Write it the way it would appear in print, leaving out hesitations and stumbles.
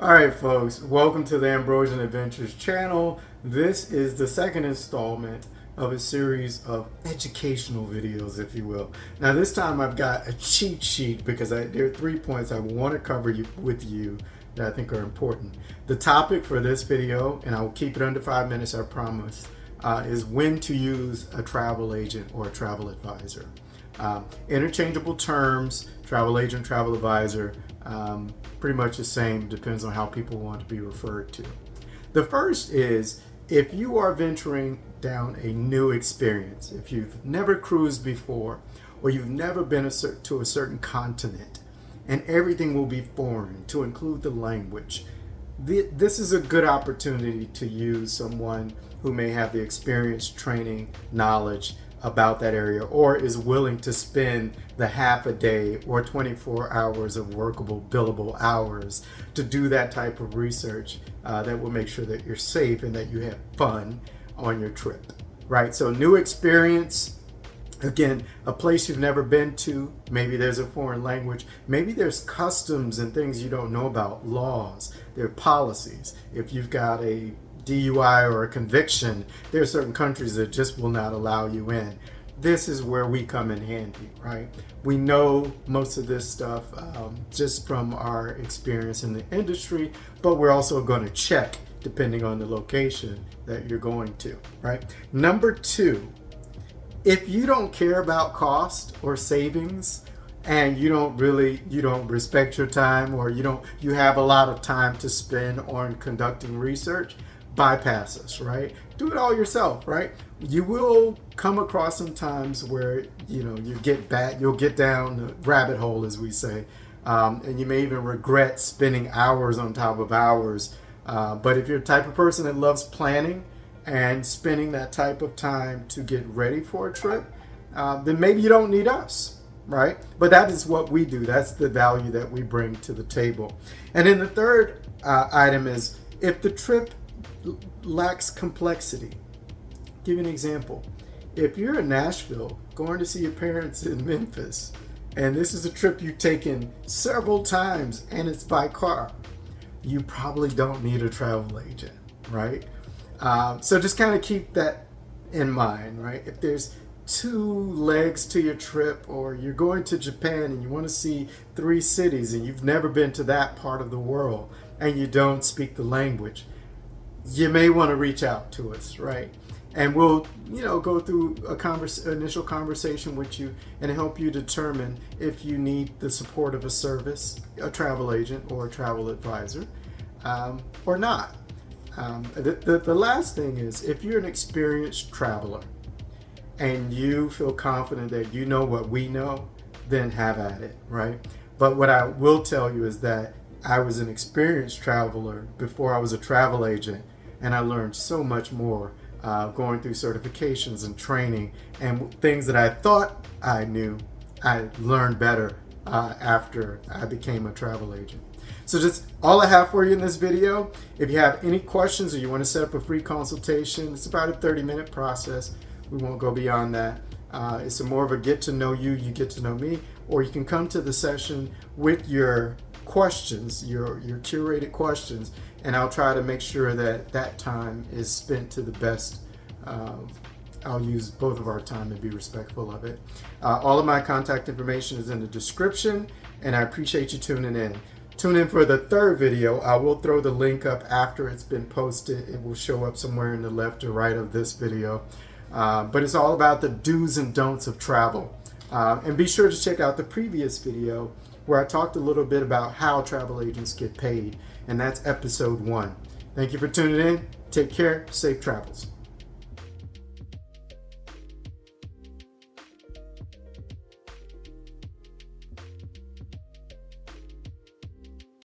All right, folks, welcome to the Ambrosian Adventures channel. This is the second installment of a series of educational videos, if you will. Now, this time I've got a cheat sheet because there are 3 points I want to cover with you that I think are important. The topic for this video, and I will keep it under 5 minutes, I promise, is when to use a travel agent or a travel advisor. Interchangeable terms, travel agent, travel advisor, pretty much the same, depends on how people want to be referred to. The first is if you are venturing down a new experience, if you've never cruised before, or you've never been to a certain continent, and everything will be foreign, to include the language, this is a good opportunity to use someone who may have the experience, training, knowledge about that area, or is willing to spend the half a day or 24 hours of workable, billable hours to do that type of research that will make sure that you're safe and that you have fun on your trip, right? So new experience, again, a place you've never been to, maybe there's a foreign language, maybe there's customs and things you don't know about, laws, there are policies. If you've got a DUI or a conviction, there are certain countries that just will not allow you in. This is where we come in handy, right? We know most of this stuff just from our experience in the industry, but we're also going to check depending on the location that you're going to, right? Number two, if you don't care about cost or savings, and you don't respect your time, or you have a lot of time to spend on conducting research, bypass us, right? Do it all yourself, right? You will come across some times where you'll get down the rabbit hole, as we say, and you may even regret spending hours on top of hours. But if you're the type of person that loves planning and spending that type of time to get ready for a trip, then maybe you don't need us, right? But that is what we do. That's the value that we bring to the table. And then the third item is if the trip lacks complexity. Give you an example. If you're in Nashville going to see your parents in Memphis, and this is a trip you've taken several times and it's by car, you probably don't need a travel agent, right? So just kind of keep that in mind, right? If there's 2 legs to your trip, or you're going to Japan and you want to see 3 cities and you've never been to that part of the world and you don't speak the language, you may want to reach out to us, right? And we'll, go through initial conversation with you and help you determine if you need the support of a service, a travel agent or a travel advisor, or not. The last thing is, if you're an experienced traveler and you feel confident that you know what we know, then have at it, right? But what I will tell you is that I was an experienced traveler before I was a travel agent, and I learned so much more going through certifications and training, and things that I thought I knew, I learned better after I became a travel agent. So just all I have for you in this video. If you have any questions or you want to set up a free consultation, it's about a 30-minute process. We won't go beyond that. It's more of a get to know you, you get to know me, or you can come to the session with your questions, your curated questions, and I'll try to make sure that time is spent to the best. I'll use both of our time and be respectful of it. All of my contact information is in the description, and I appreciate you tuning in. Tune in for the third video. I will throw the link up after it's been posted. It will show up somewhere in the left or right of this video. But it's all about the do's and don'ts of travel. And be sure to check out the previous video where I talked a little bit about how travel agents get paid. And that's episode 1. Thank you for tuning in. Take care. Safe travels.